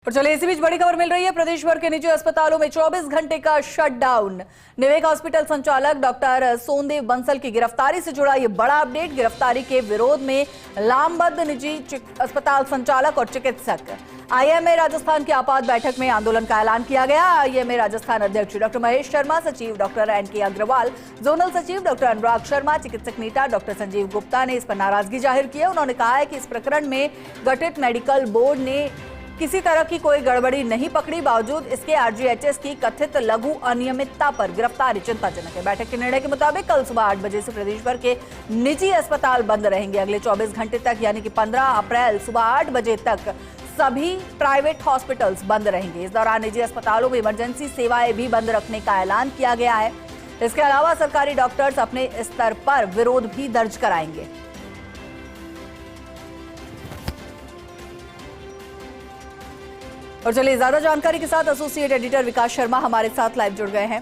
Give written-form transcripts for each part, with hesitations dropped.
और चलिए इसी बीच बड़ी खबर मिल रही है। प्रदेश भर के निजी अस्पतालों में 24 घंटे का शटडाउन। निवेक हॉस्पिटल संचालक डॉक्टर सोनदेव बंसल की गिरफ्तारी से जुड़ा ये बड़ा अपडेट। गिरफ्तारी के विरोध में लामबद्ध निजी अस्पताल संचालक और चिकित्सक आईएमए राजस्थान की आपात बैठक में आंदोलन का ऐलान किया गया। आईएमए राजस्थान अध्यक्ष डॉक्टर महेश शर्मा, सचिव डॉक्टर एनके अग्रवाल, जोनल सचिव डॉक्टर अनुराग शर्मा, चिकित्सक नेता डॉक्टर संजीव गुप्ता ने इस पर नाराजगी जाहिर की है। उन्होंने कहा है कि इस प्रकरण में गठित मेडिकल बोर्ड ने किसी तरह की कोई गड़बड़ी नहीं पकड़ी, बावजूद इसके आरजीएचएस की कथित लघु अनियमितता पर गिरफ्तारी चिंताजनक है। बैठक के निर्णय के मुताबिक कल सुबह 8 बजे से प्रदेश भर के निजी अस्पताल बंद रहेंगे। अगले 24 घंटे तक यानी कि 15 अप्रैल सुबह 8 बजे तक सभी प्राइवेट हॉस्पिटल्स बंद रहेंगे। इस दौरान निजी अस्पतालों में इमरजेंसी सेवाएं भी बंद रखने का ऐलान किया गया है। इसके अलावा सरकारी डॉक्टर्स अपने स्तर पर विरोध भी दर्ज कराएंगे। और चलिए ज्यादा जानकारी के साथ एसोसिएट एडिटर विकास शर्मा हमारे साथ लाइव जुड़ गए हैं।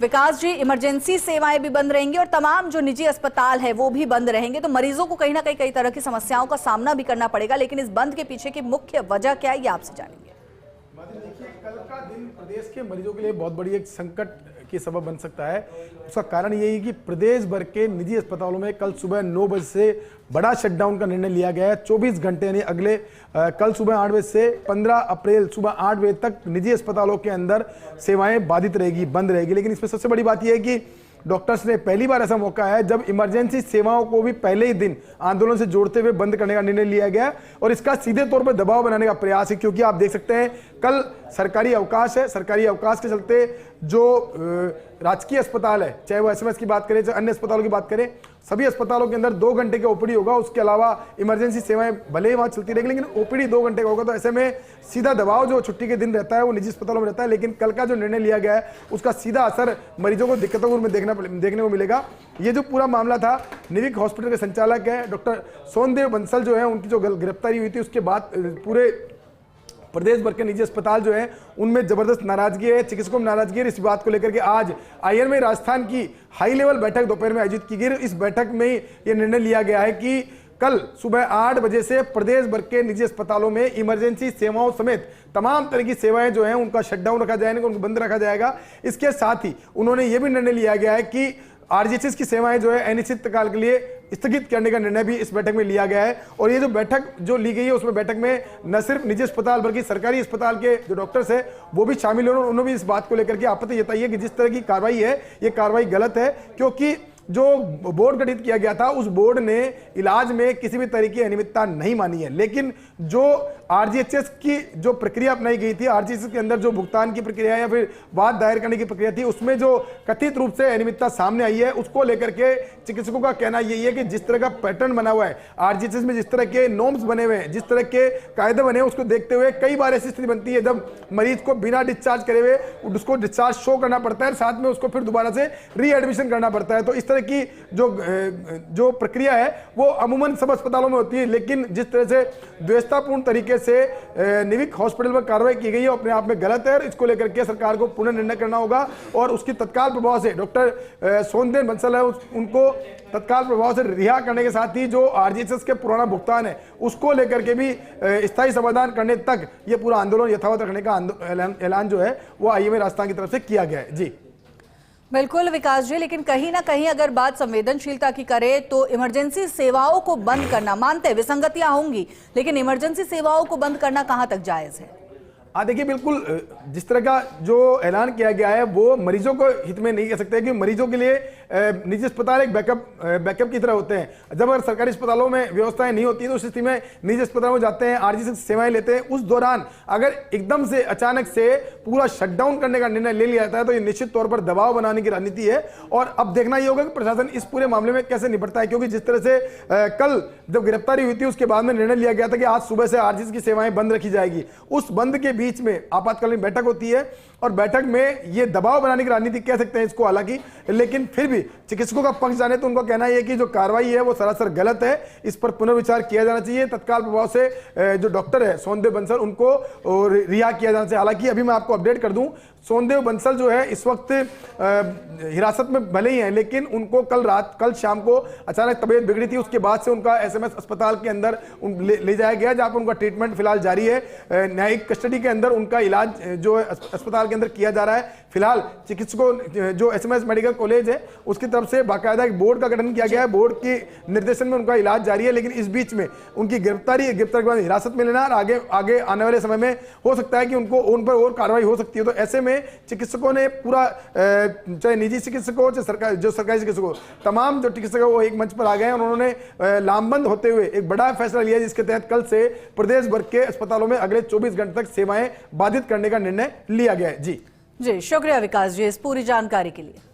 विकास जी, इमरजेंसी सेवाएं भी बंद रहेंगी और तमाम जो निजी अस्पताल है वो भी बंद रहेंगे, तो मरीजों को कहीं ना कहीं कई तरह की समस्याओं का सामना भी करना पड़ेगा, लेकिन इस बंद के पीछे की मुख्य वजह क्या है ये आपसे जानेंगे। देखिए, कल का दिन प्रदेश के मरीजों के लिए बहुत बड़ी एक संकट की सबब बन सकता है। उसका कारण यही है कि प्रदेश भर के निजी अस्पतालों में कल सुबह 9 बजे से बड़ा शटडाउन का निर्णय लिया गया है। 24 घंटे यानी अगले कल सुबह 8 बजे से 15 अप्रैल सुबह 8 बजे तक निजी अस्पतालों के अंदर सेवाएं बाधित रहेगी, बंद रहेगी। लेकिन इसमें सबसे बड़ी बात यह है कि डॉक्टर्स ने पहली बार ऐसा मौका है जब इमरजेंसी सेवाओं को भी पहले ही दिन आंदोलन से जोड़ते हुए बंद करने का निर्णय लिया गया और इसका सीधे तौर पर दबाव बनाने का प्रयास है। क्योंकि आप देख सकते हैं कल सरकारी अवकाश है, सरकारी अवकाश के चलते जो राजकीय अस्पताल है, चाहे वो एसएमएस की बात करें चाहे अन्य अस्पतालों की बात करें, सभी अस्पतालों के अंदर 2 घंटे का ओपीडी होगा। उसके अलावा इमरजेंसी सेवाएं भले ही वहां चलती रहेगी, लेकिन ओपीडी 2 घंटे का होगा। तो ऐसे में सीधा दबाव जो छुट्टी के दिन रहता है वो निजी अस्पतालों में रहता है। लेकिन कल का जो निर्णय लिया गया है उसका सीधा असर मरीजों को दिक्कतों में देखने को मिलेगा। ये जो पूरा मामला था, निविक हॉस्पिटल के संचालक है डॉक्टर सोनदेव बंसल जो है, उनकी जो गिरफ्तारी हुई थी उसके बाद पूरे प्रदेश भर के निजी अस्पताल जो है उनमें जबरदस्त नाराजगी है, चिकित्सकों में नाराजगी है। इस बात को लेकर के आज आईएमए राजस्थान की हाई लेवल बैठक दोपहर में आयोजित की गई। इस बैठक में यह निर्णय लिया गया है कि कल सुबह 8 बजे से प्रदेश भर के निजी अस्पतालों में इमरजेंसी सेवाओं समेत तमाम तरह की सेवाएं जो हैं उनका शटडाउन रखा जाएगा, उनको बंद रखा जाएगा। इसके साथ ही उन्होंने ये भी निर्णय लिया गया है कि आरजीएचएस की सेवाएं जो है अनिश्चित काल के लिए स्थगित करने का निर्णय भी इस बैठक में लिया गया है। और ये जो बैठक जो ली गई है उसमें बैठक में न सिर्फ निजी अस्पताल बल्कि सरकारी अस्पताल के जो डॉक्टर्स हैं वो भी शामिल हैं। उन्होंने भी इस बात को लेकर के आपत्ति जताई है कि जिस तरह की कार्रवाई है ये कार्रवाई गलत है, क्योंकि जो बोर्ड गठित किया गया था उस बोर्ड ने इलाज में किसी भी तरह की अनियमितता नहीं मानी है। लेकिन जो आरजीएचएस की जो प्रक्रिया अपनाई गई थी, आरजीएचएस के अंदर जो भुगतान की प्रक्रिया या फिर वाद दायर करने की प्रक्रिया थी, उसमें जो कथित रूप से अनियमितता सामने आई है उसको लेकर के चिकित्सकों का कहना यही है कि जिस तरह का पैटर्न बना हुआ है आरजीएचएस में, जिस तरह के नॉर्म्स बने हुए हैं, जिस तरह के कायदे बने हैं, उसको देखते हुए कई बार ऐसी स्थिति बनती है जब मरीज को बिना डिस्चार्ज करे हुए उसको डिस्चार्ज शो करना पड़ता है, साथ में उसको फिर दोबारा से रीएडमिशन करना पड़ता है। तो इस तरह की जो प्रक्रिया है वो अमूमन सब अस्पतालों में होती है। लेकिन जिस तरह से द्वेषतापूर्ण तरीके से निविक हॉस्पिटल में कार्रवाई की गई है अपने आप में गलत है। इसको लेकर के सरकार को पुनः निर्णय करना होगा और उसकी तत्काल प्रभाव से डॉक्टर सोनदेव बंसल है उनको तत्काल प्रभाव से रिहा करने के साथ ही जो आरजीएचएस के पुराना भुगतान है उसको लेकर के भी स्थायी समाधान करने तक ये पूरा आंदोलन यथावत रखने का ऐलान जो है वो आईएमए राजस्थान की तरफ से किया गया है। जी बिल्कुल विकास जी, लेकिन कहीं ना कहीं अगर बात संवेदनशीलता की करें तो इमरजेंसी सेवाओं को बंद करना, मानते हैं विसंगतियां होंगी, लेकिन इमरजेंसी सेवाओं को बंद करना कहां तक जायज है? देखिए बिल्कुल जिस तरह का जो ऐलान किया गया है वो मरीजों को हित में नहीं कह सकते, क्योंकि मरीजों के लिए निजी अस्पताल एक बैकअप की तरह होते हैं। जब अगर सरकारी अस्पतालों में व्यवस्थाएं नहीं होती तो उस स्थिति में निजी अस्पतालों में जाते हैं, आरजीएचएस सेवाएं लेते हैं। उस दौरान अगर एकदम से अचानक से पूरा शटडाउन करने का निर्णय ले लिया जाता है तो ये निश्चित तौर पर दबाव बनाने की रणनीति है। और अब देखना ये होगा कि प्रशासन इस पूरे मामले में कैसे निपटता है, क्योंकि जिस तरह से कल जब गिरफ्तारी हुई थी उसके बाद में निर्णय लिया गया था कि आज सुबह से आरजीएचएस की सेवाएं बंद रखी जाएगी। उस बंद के बीच में आपातकालीन बैठक होती है और बैठक में ये दबाव बनाने की रणनीति कह सकते हैं इसको हालांकि, लेकिन फिर भी चिकित्सकों का पक्ष जाने तो उनका कहना यह है कि जो कार्रवाई है वो सरासर गलत है, इस पर पुनर्विचार किया जाना चाहिए। तत्काल प्रभाव से जो डॉक्टर है सोनदेव बंसल उनको रिहा किया जाना चाहिए। हालांकि अभी मैं आपको अपडेट कर दूं, सोनदेव बंसल जो है इस वक्त हिरासत में भले ही हैं, लेकिन उनको कल शाम को अचानक तबीयत बिगड़ी थी। उसके बाद से उनका एसएमएस अस्पताल के अंदर ले जाया गया, जहां पर उनका ट्रीटमेंट फिलहाल जारी है। न्यायिक कस्टडी के अंदर उनका इलाज जो है अस्पताल के अंदर किया जा रहा है। फिलहाल चिकित्सकों जो एसएमएस मेडिकल कॉलेज है उसकी तरफ से बाकायदा एक बोर्ड का गठन किया गया है। बोर्ड के निर्देशन में उनका इलाज जारी है, लेकिन इस बीच में उनकी गिरफ्तारी के बाद हिरासत में लेना और आगे आने वाले समय में हो सकता है कि उन पर और कार्रवाई हो सकती है। तो ऐसे में चिकित्सकों ने पूरा, चाहे निजी चिकित्सक हो चाहे सरकारी चिकित्सक हो, तमाम जो चिकित्सक वो एक मंच पर आ गए हैं। उन्होंने लामबंद होते हुए एक बड़ा फैसला लिया, जिसके तहत कल से प्रदेश भर के अस्पतालों में अगले 24 घंटे तक सेवाएं बाधित करने का निर्णय लिया गया है। जी शुक्रिया विकास जी इस पूरी जानकारी के लिए।